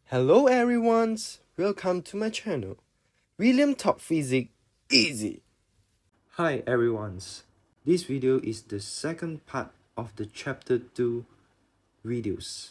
Hello everyone, welcome to my channel. William Talk Physics Easy. Hi everyone, this video is the second part of the chapter 2 videos.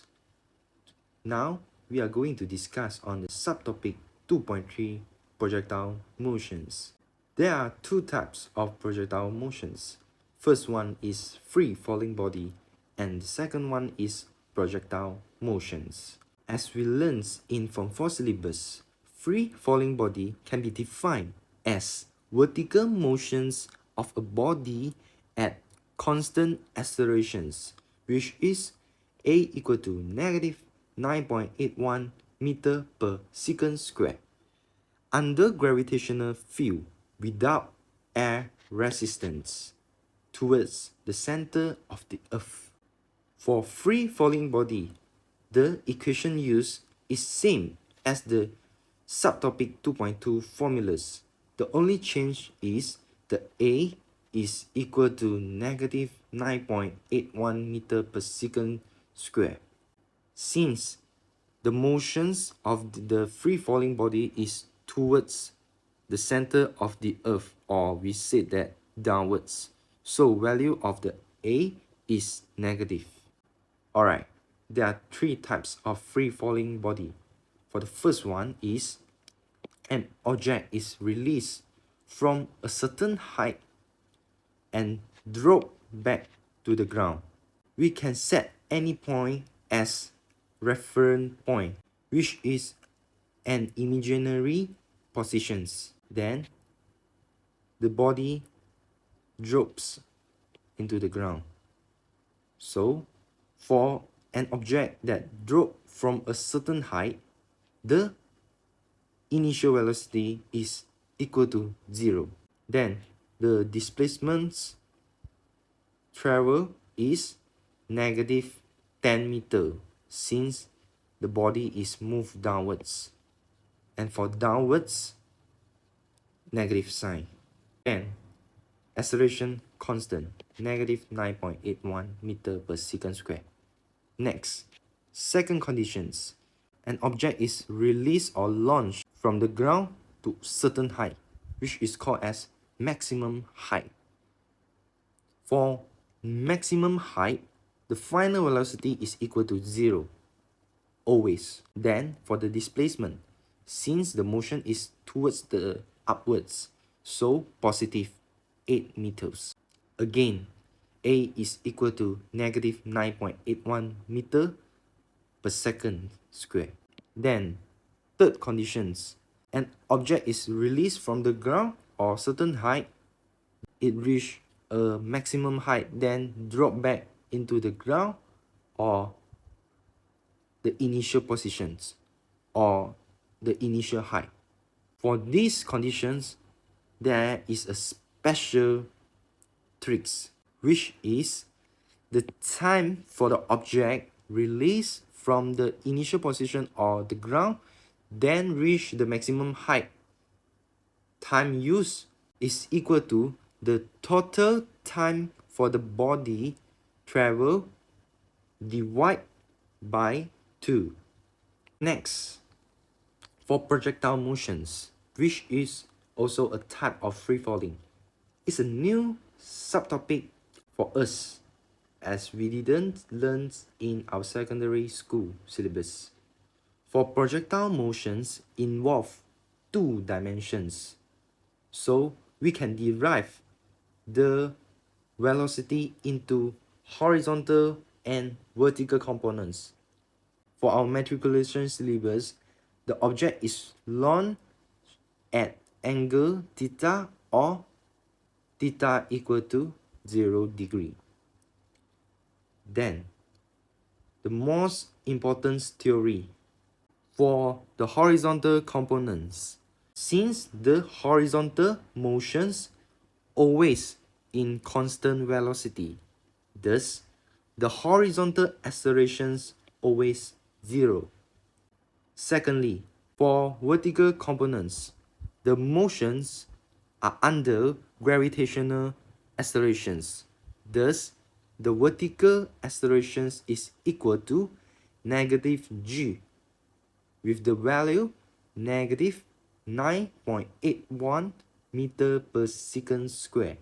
Now we are going to discuss on the subtopic 2.3 projectile motions. There are two types of projectile motions. First one is free falling body and the second one is projectile motions. As we learned in Form 4 syllabus, free falling body can be defined as vertical motions of a body at constant accelerations, which is a equal to negative 9.81 meter per second square, under gravitational field without air resistance towards the center of the Earth. For free falling body, the equation used is same as the subtopic 2.2 formulas. The only change is the A is equal to negative 9.81 meter per second square. Since the motions of the free falling body is towards the center of the Earth, or we said that downwards, so value of the A is negative. Alright, there are three types of free falling body. For the first one is an object is released from a certain height and drop back to the ground. We can set any point as reference point, which is an imaginary positions. Then the body drops into the ground. So for an object that dropped from a certain height, the initial velocity is equal to 0. Then the displacement travel is negative 10 meter since the body is moved downwards. And for downwards, negative sign. Then acceleration constant, negative 9.81 meter per second square. Next, second conditions. An object is released or launched from the ground to certain height, which is called as maximum height. For maximum height, the final velocity is equal to 0, always. Then for the displacement, since the motion is towards the upwards, so positive 8 meters. Again, A is equal to negative 9.81 meter per second square. Then, third conditions, an object is released from the ground or certain height, it reach a maximum height, then drop back into the ground or the initial positions or the initial height. For these conditions, there is a special tricks, which is the time for the object released from the initial position or the ground, then reach the maximum height. Time used is equal to the total time for the body travel divided by 2. Next, for projectile motions, which is also a type of free falling, it's a new subtopic for us as we didn't learn in our secondary school syllabus. For projectile motions involve 2 dimensions, so we can derive the velocity into horizontal and vertical components. For our matriculation syllabus, the object is launched at angle theta or theta equal to 0 degree. Then, the most important theory for the horizontal components. Since the horizontal motions always in constant velocity, thus the horizontal accelerations always 0. Secondly, for vertical components, the motions are under gravitational accelerations. Thus, the vertical accelerations is equal to negative g with the value negative 9.81 meter per second square.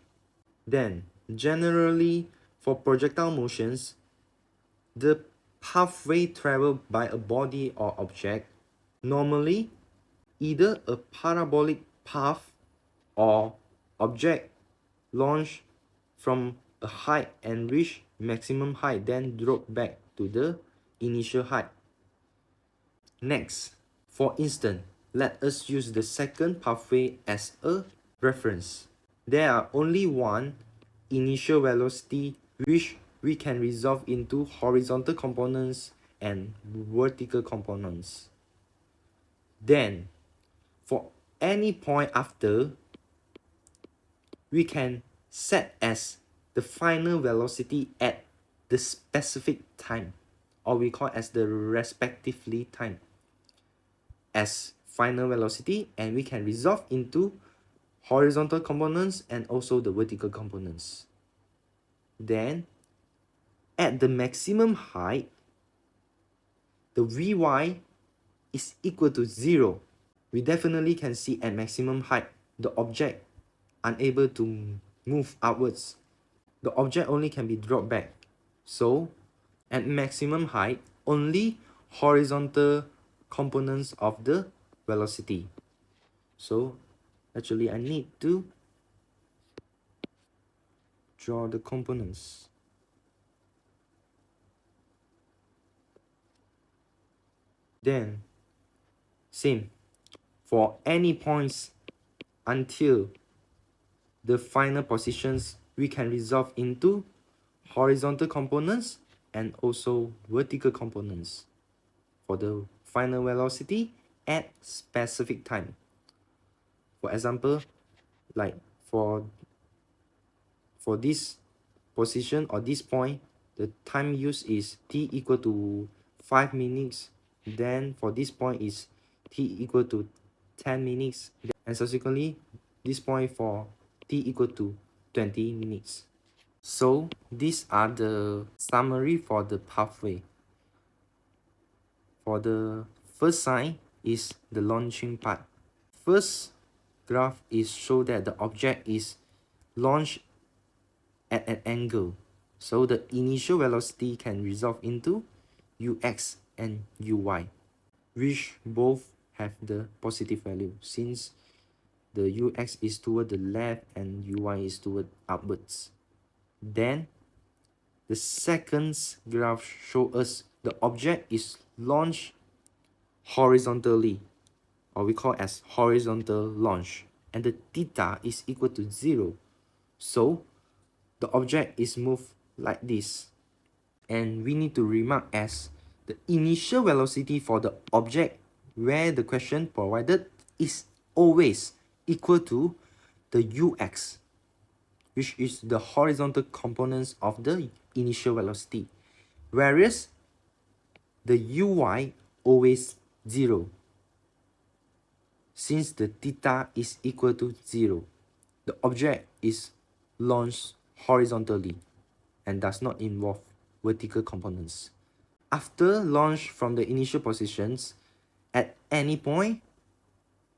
Then, generally, for projectile motions, the pathway traveled by a body or object, normally either a parabolic path or object launched from a height and reach maximum height, then drop back to the initial height. Next, for instance, let us use the second pathway as a reference. There are only one initial velocity which we can resolve into horizontal components and vertical components. Then, for any point after, we can set as the final velocity at the specific time, or we call as the respectively time as final velocity, and we can resolve into horizontal components and also the vertical components. Then at the maximum height, the Vy is equal to 0. We definitely can see at maximum height, the object unable to move upwards. The object only can be dropped back. So at maximum height, only horizontal components of the velocity. So actually I need to draw the components. Then same for any points until the final positions, we can resolve into horizontal components and also vertical components for the final velocity at specific time. For example, like for this position or this point, the time used is t equal to 5 minutes. Then for this point is t equal to 10 minutes. And subsequently, this point for t equal to 20 minutes. So these are the summary for the pathway. For the first sign is the launching part. First graph is show that the object is launched at an angle. So the initial velocity can resolve into ux and uy, which both have the positive value since the ux is toward the left and uy is toward upwards. Then the second graph shows us the object is launched horizontally, or we call as horizontal launch, and the theta is equal to 0. So the object is moved like this, and we need to remark as the initial velocity for the object where the question provided is always equal to the ux, which is the horizontal components of the initial velocity, whereas the uy always 0. Since the theta is equal to 0, the object is launched horizontally and does not involve vertical components. After launch from the initial positions, at any point,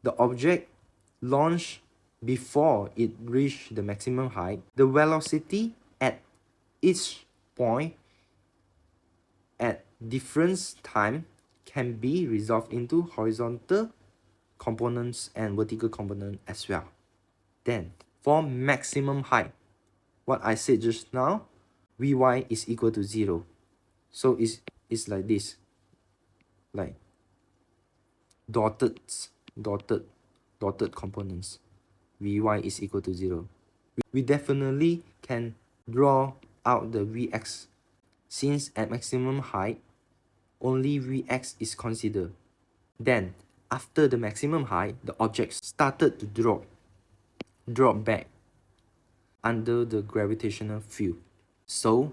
the object launched before it reached the maximum height, the velocity at each point at different time can be resolved into horizontal components and vertical component as well. Then for maximum height, what I said just now, Vy is equal to 0. So it's like this, like dotted components. Vy is equal to 0. We definitely can draw out the Vx since at maximum height, only Vx is considered. Then after the maximum height, the object started to drop back under the gravitational field. So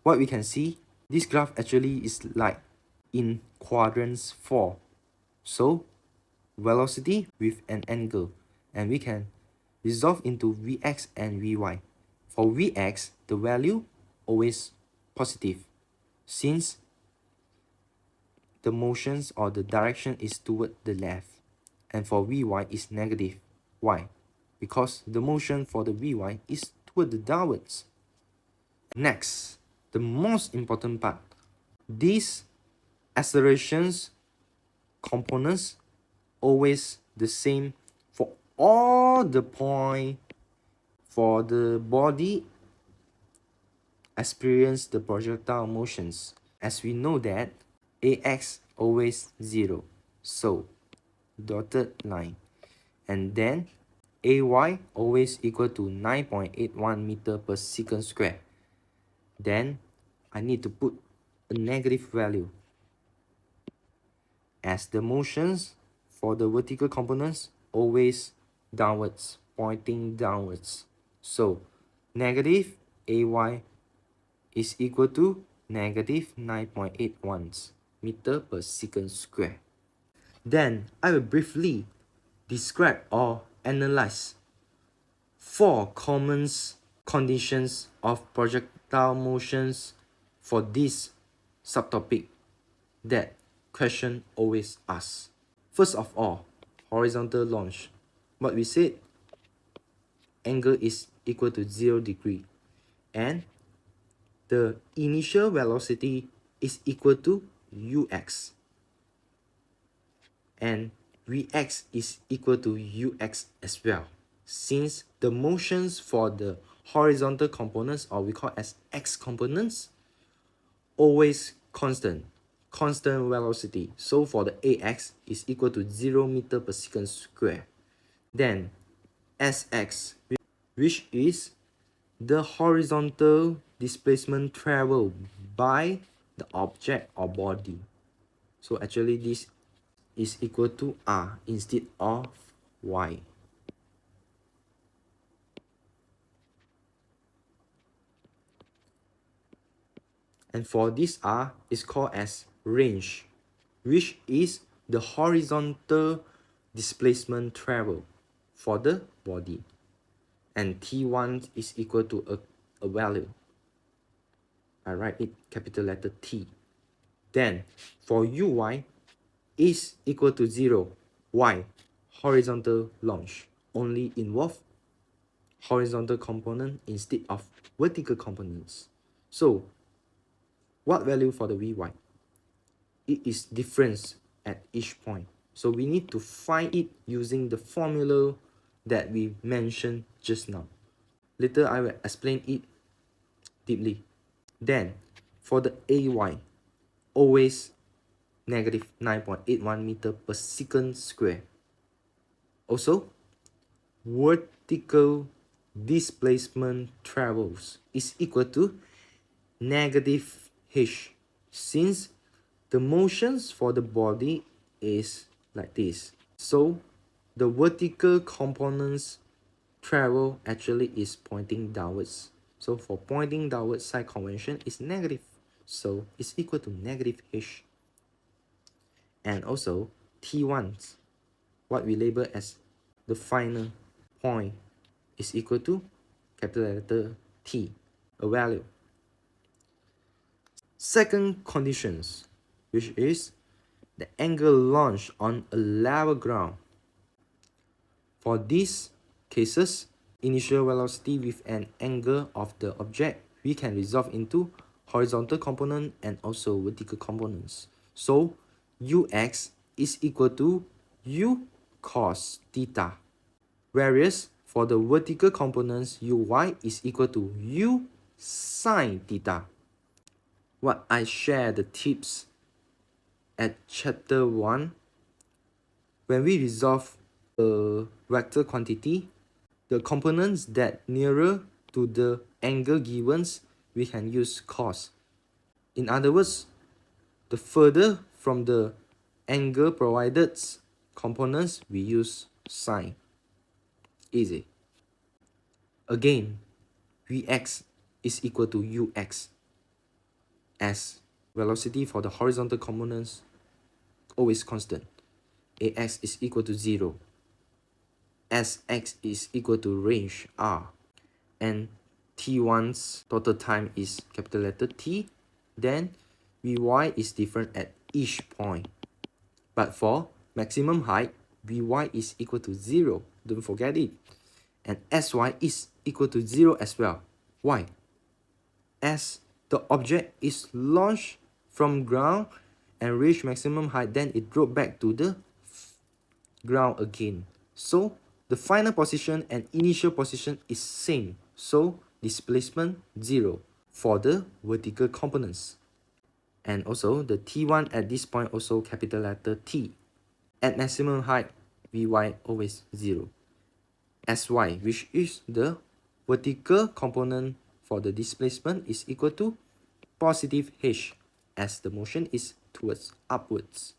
what we can see, this graph actually is like in quadrants 4. So velocity with an angle, and we can resolve into Vx and Vy. For Vx, the value always positive since the motions or the direction is toward the left, and for Vy is negative. Why? Because the motion for the Vy is toward the downwards. Next, the most important part. These accelerations components always the same for all the point for the body experience the projectile motions. As we know that Ax always 0, so dotted line, and then Ay always equal to 9.81 meter per second square. Then I need to put a negative value, as the motions for the vertical components always downwards, pointing downwards. So negative Ay is equal to negative 9.81 meter per second square. Then I will briefly describe or analyze 4 common conditions of projectile motions for this subtopic that question always asks. First of all, horizontal launch. What we said, angle is equal to 0 degree, and the initial velocity is equal to ux, and vx is equal to ux as well, since the motions for the horizontal components, or we call as x components, always constant velocity. So for the ax is equal to 0 meter per second square. Then sx, which is the horizontal displacement traveled by the object or body. So actually this is equal to r instead of y. And for this r is called as range, which is the horizontal displacement travel for the body. And T1 is equal to a value. I write it capital letter T. Then for Uy is equal to 0. Why? Horizontal launch only involve horizontal component instead of vertical components. So what value for the Vy? It is difference at each point. So we need to find it using the formula that we mentioned just now. Later I will explain it deeply. Then for the Ay, always negative 9.81 meter per second square. Also, vertical displacement travels is equal to negative h, since the motions for the body is like this. So the vertical components travel actually is pointing downwards. So for pointing downwards, side convention is negative. So it's equal to negative h. And also T1, what we label as the final point, is equal to capital letter T, a value. Second conditions, which is the angle launched on a level ground. For these cases, initial velocity with an angle of the object, we can resolve into horizontal component and also vertical components. So ux is equal to u cos theta, whereas for the vertical components, uy is equal to u sin theta. What I share the tips at chapter 1, when we resolve a vector quantity, the components that nearer to the angle given, we can use cos. In other words, the further from the angle provided components, we use sine. Easy. Again, Vx is equal to ux, as velocity for the horizontal components always constant. Ax is equal to 0. Sx is equal to range r. And T1's total time is capital letter T. Then Vy is different at each point. But for maximum height, Vy is equal to 0. Don't forget it. And Sy is equal to 0 as well. Why? As the object is launched from ground and reach maximum height, then it dropped back to the ground again. So the final position and initial position is same. So displacement 0 for the vertical components. And also the T1 at this point also capital letter T. At maximum height, Vy always 0. Sy, which is the vertical component for the displacement, is equal to positive h as the motion is towards upwards.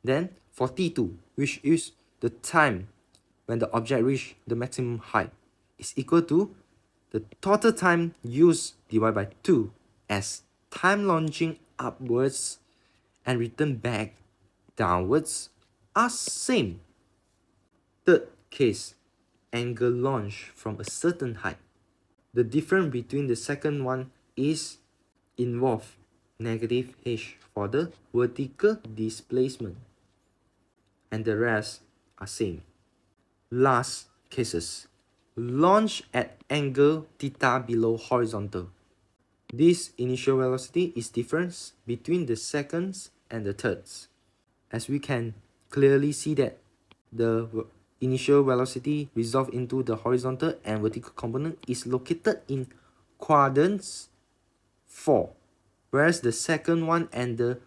Then for T2, which is the time when the object reach the maximum height, is equal to the total time used divided by 2, as time launching upwards and return back downwards are same. Third case, angle launch from a certain height. The difference between the second one is involve negative h for the vertical displacement, and the rest are same. Last cases, launch at angle theta below horizontal. This initial velocity is difference between the seconds and the thirds. As we can clearly see that the initial velocity resolved into the horizontal and vertical component is located in quadrants 4, whereas the second one and the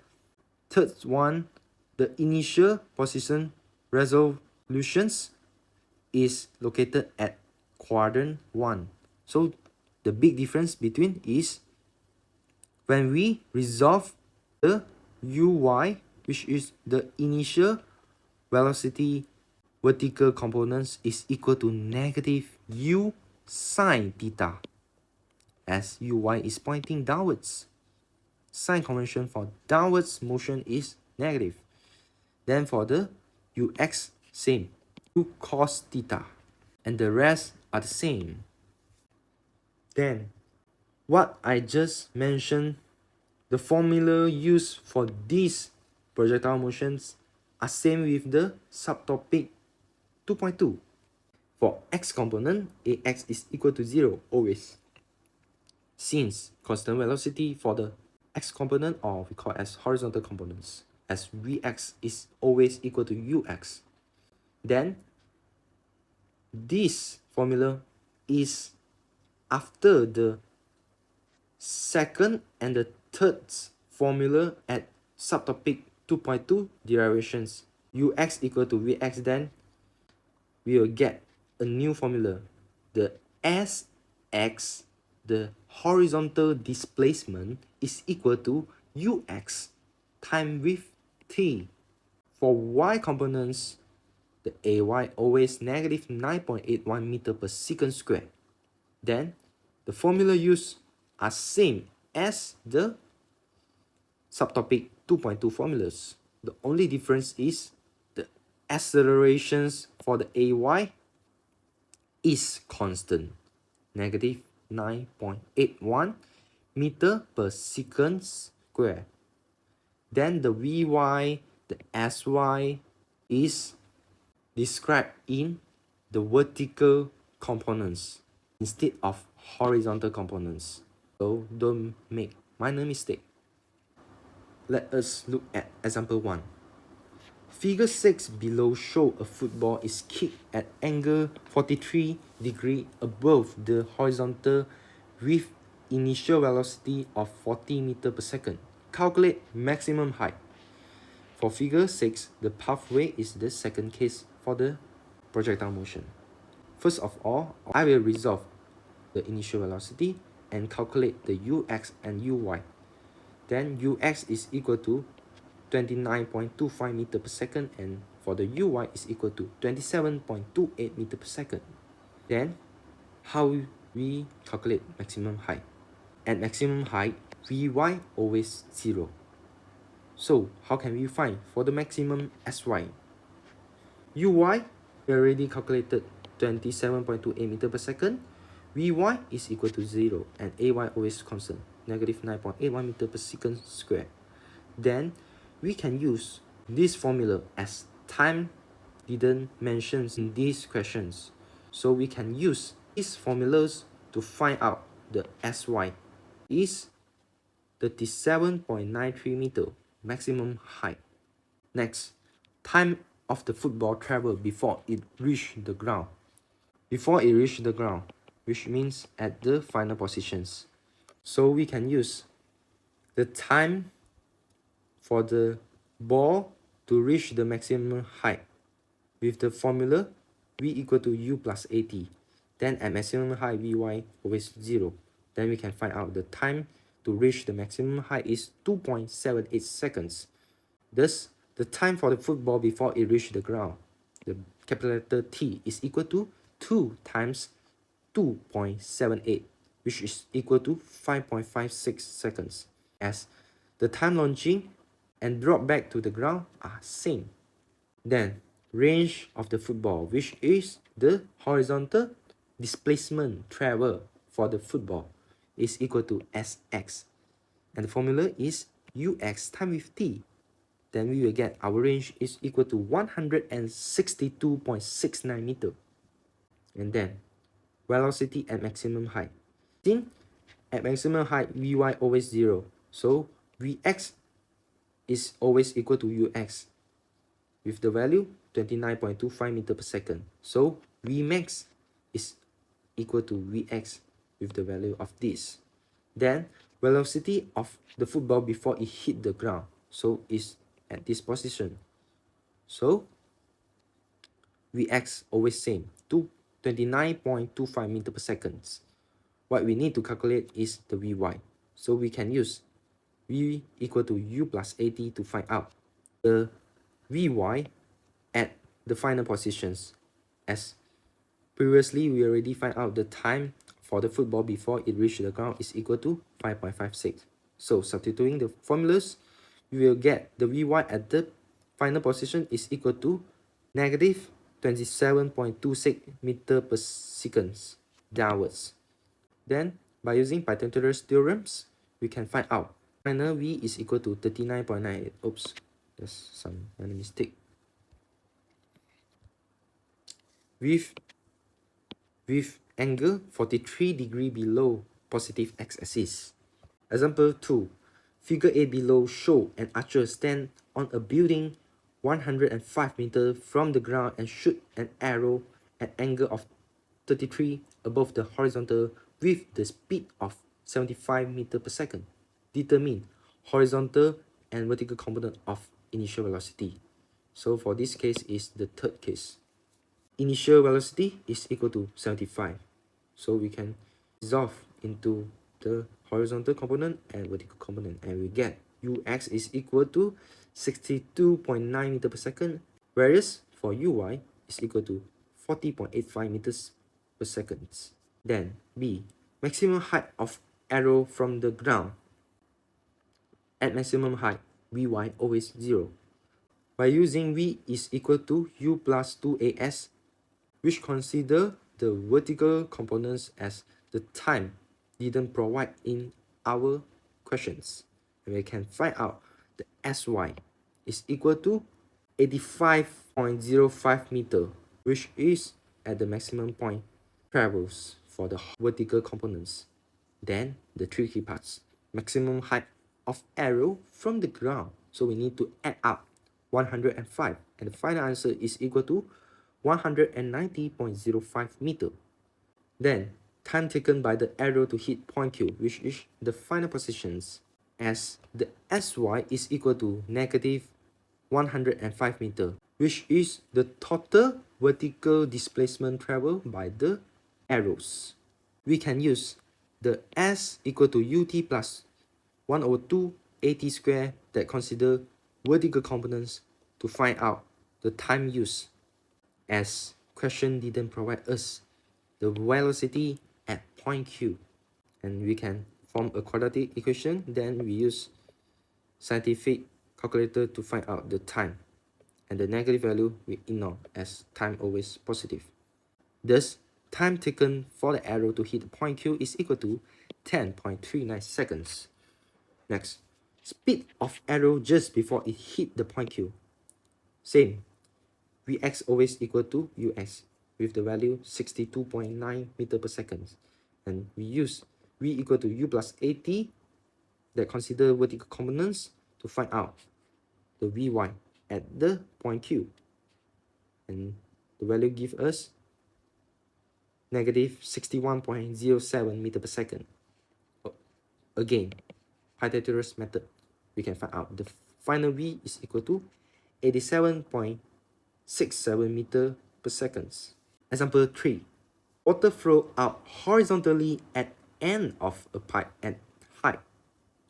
third one, the initial position resolutions is located at quadrant 1. So the big difference between is when we resolve the uy, which is the initial velocity vertical components, is equal to negative u sine theta, as uy is pointing downwards. Sign convention for downwards motion is negative. Then for the ux, same, u cos theta, and the rest are the same. Then what I just mentioned, the formula used for these projectile motions are same with the subtopic 2.2. For x component, ax is equal to 0 always, since constant velocity for the x component, or we call as horizontal components, as vx is always equal to ux. Then this formula is after the second and the third formula at subtopic 2.2 derivations. Ux equal to vx, then we will get a new formula. The sx, the horizontal displacement, is equal to ux time with t. For y components, the ay always negative 9.81 meter per second squared. Then the formula used are same as the subtopic 2.2 formulas. The only difference is the accelerations for the ay is constant, negative 9.81 meter per second square. Then the vy, the sy is described in the vertical components instead of horizontal components. So don't make minor mistake. Let us look at example 1. Figure 6 below show a football is kicked at angle 43 degree above the horizontal with initial velocity of 40 meter per second. Calculate maximum height. For figure 6, the pathway is the second case for the projectile motion. First of all, I will resolve the initial velocity and calculate the ux and uy. Then ux is equal to 29.25 meter per second, and for the uy is equal to 27.28 meter per second. Then how we calculate maximum height? At maximum height, vy always 0. So how can we find for the maximum sy? Uy we already calculated 27.28 meter per second. Vy is equal to 0 and ay always constant, negative 9.81 meter per second square. Then we can use this formula as time didn't mention in these questions. So we can use these formulas to find out the SY is 37.93 meter maximum height. Next, time of the football travel before it reached the ground. Before it reached the ground, which means at the final positions. So we can use the time for the ball to reach the maximum height with the formula v equal to u plus at. Then at maximum height vy always 0. Then we can find out the time to reach the maximum height is 2.78 seconds. Thus, the time for the football before it reached the ground, the capital letter T, is equal to 2 times 2.78, which is equal to 5.56 seconds, as the time launching and drop back to the ground are same. Then, range of the football, which is the horizontal displacement travel for the football, is equal to Sx. And the formula is Ux times with T. Then we will get our range is equal to 162.69 meter. And then, velocity at maximum height. Since at maximum height, Vy always 0. So, Vx is always equal to Ux with the value 29.25 meter per second. So, Vmax is equal to Vx with the value of this. Then, velocity of the football before it hit the ground. So, is at this position. So, Vx always same, 29.25 meter per second. What we need to calculate is the Vy. So we can use V equal to U plus AT to find out the Vy at the final positions. As previously, we already find out the time for the football before it reached the ground is equal to 5.56. So substituting the formulas, we will get the Vy at the final position is equal to negative 27.26 meter per second downwards. Then, by using Pythagoras theorems, we can find out final V is equal to 39.98. Oops, there's some minor mistake. With angle 43 degree below positive x-axis. Example 2. Figure A below show an archer stand on a building 105 meters from the ground and shoot an arrow at angle of 33 above the horizontal with the speed of 75 meters per second. Determine horizontal and vertical component of initial velocity. So for this case is the third case. Initial velocity is equal to 75. So we can resolve into the horizontal component and vertical component, and we get Ux is equal to 62.9 meters per second, whereas for Uy is equal to 40.85 meters per second. Then B, maximum height of arrow from the ground. At maximum height, Vy always 0. By using V is equal to U plus 2As, which consider the vertical components as the time didn't provide in our questions. And we can find out the Sy is equal to 85.05 meter, which is at the maximum point travels for the vertical components. Then the tricky parts, maximum height of arrow from the ground. So we need to add up 105, and the final answer is equal to 190.05 meter. Then time taken by the arrow to hit point Q, which is the final positions, as the Sy is equal to negative 105 meter, which is the total vertical displacement traveled by the arrows. We can use the S equal to UT plus 1 over 2 AT square that consider vertical components to find out the time used, as question didn't provide us the velocity at point Q. And we can form a quadratic equation, then we use scientific calculator to find out the time, and the negative value we ignore as time always positive. Thus, time taken for the arrow to hit point Q is equal to 10.39 seconds. Next, Speed of arrow just before it hit the point Q. Same. Vx always equal to Ux with the value 62.9 meter per second. And we use V equal to U plus AT that consider vertical components to find out the Vy at the point Q. And the value gives us negative 61.07 meter per second. Again, Pythagoras method, we can find out the final V is equal to 87.67 meter per second. Example 3. Water flow out horizontally at end of a pipe at height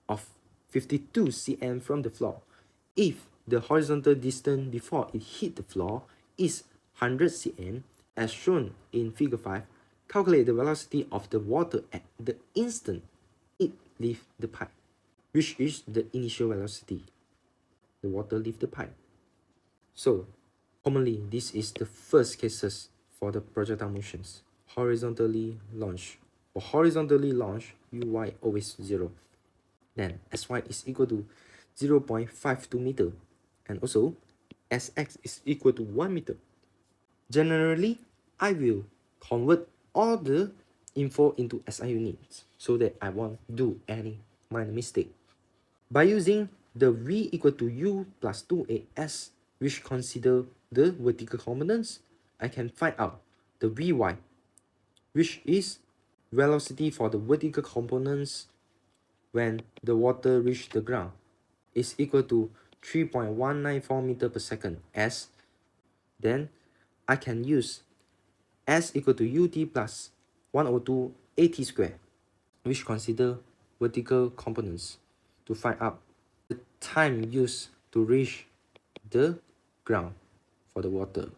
of 52 cm from the floor. If the horizontal distance before it hit the floor is 100 cm, as shown in figure 5, calculate the velocity of the water at the instant it leaves the pipe, which is the initial velocity. The water leaves the pipe. So, commonly, this is the first cases for the projectile motions. Horizontally launched. For horizontally launched, Uy always 0. Then Sy is equal to 0.52 meter. And also, Sx is equal to 1 meter. Generally, I will convert all the info into SI units so that I won't do any minor mistake. By using the V equal to U plus 2AS, which consider the vertical components, I can find out the Vy, which is velocity for the vertical components when the water reach the ground, is equal to 3.194 meter per second S. Then I can use S equal to UT plus 102 AT squared, which consider vertical components, to find out the time used to reach the ground for the water.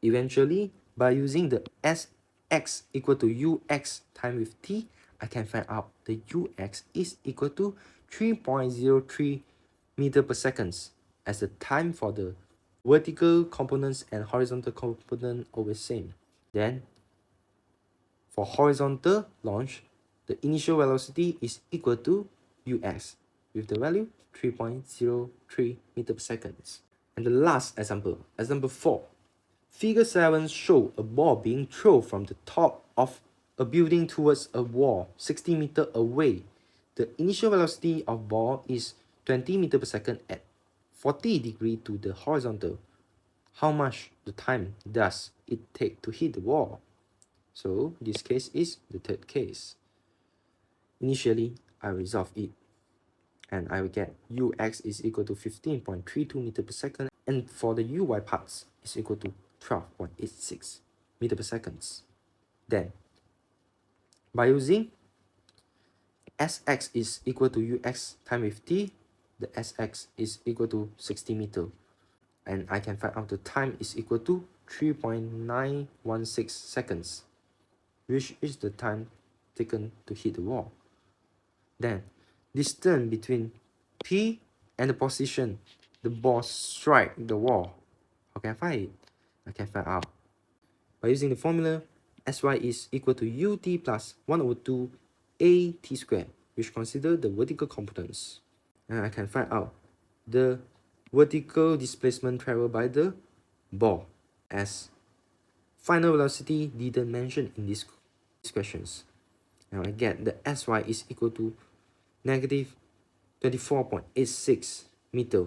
Eventually, by using the Sx equal to Ux times with t, I can find out the Ux is equal to 3.03 meter per second, as the time for the vertical components and horizontal component always same. Then, for horizontal launch, the initial velocity is equal to Ux with the value 3.03 meter per second. And the last example, example 4. Figure 7 shows a ball being thrown from the top of a building towards a wall 60 meters away. The initial velocity of ball is 20 meters per second at 40 degrees to the horizontal. How much the time does it take to hit the wall? So this case is the third case. Initially, I resolve it, and I will get Ux is equal to 15.32 meter per second, and for the Uy parts is equal to 12.86 meter per second. Then, by using Sx is equal to Ux times with t, the Sx is equal to 60 meter, and I can find out the time is equal to 3.916 seconds, which is the time taken to hit the wall. Then, distance between P and the position the ball strike the wall. How can I find it? I can find out by using the formula Sy is equal to Ut plus 1 over 2 AT squared, which consider the vertical components. And I can find out the vertical displacement traveled by the ball, as final velocity didn't mention in these questions. Now I get the Sy is equal to negative 24.86 meter.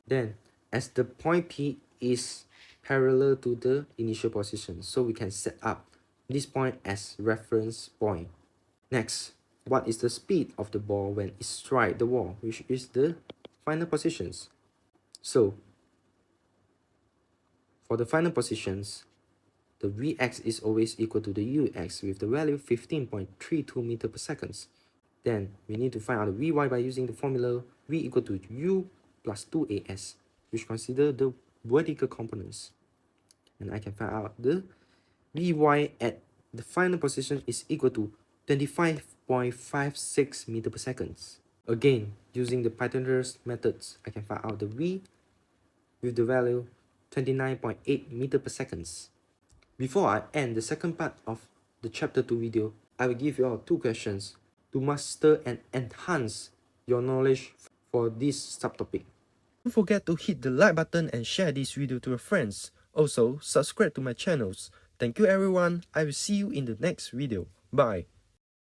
Then, as the point P is parallel to the initial position, so we can set up this point as reference point. Next, what is the speed of the ball when it strikes the wall, which is the final positions? So, for the final positions, the Vx is always equal to the Ux with the value 15.32 meter per second. Then, we need to find out the Vy by using the formula V equal to U plus 2AS, which consider the vertical components. And I can find out the Vy at the final position is equal to 25.56 meter per second. Again, using the Pythagoras methods, I can find out the V with the value 29.8 meter per second. Before I end the second part of the chapter 2 video, I will give you all 2 questions to master and enhance your knowledge for this subtopic. Don't forget to hit the like button and share this video to your friends. Also, subscribe to my channels. Thank you everyone. I will see you in the next video. Bye.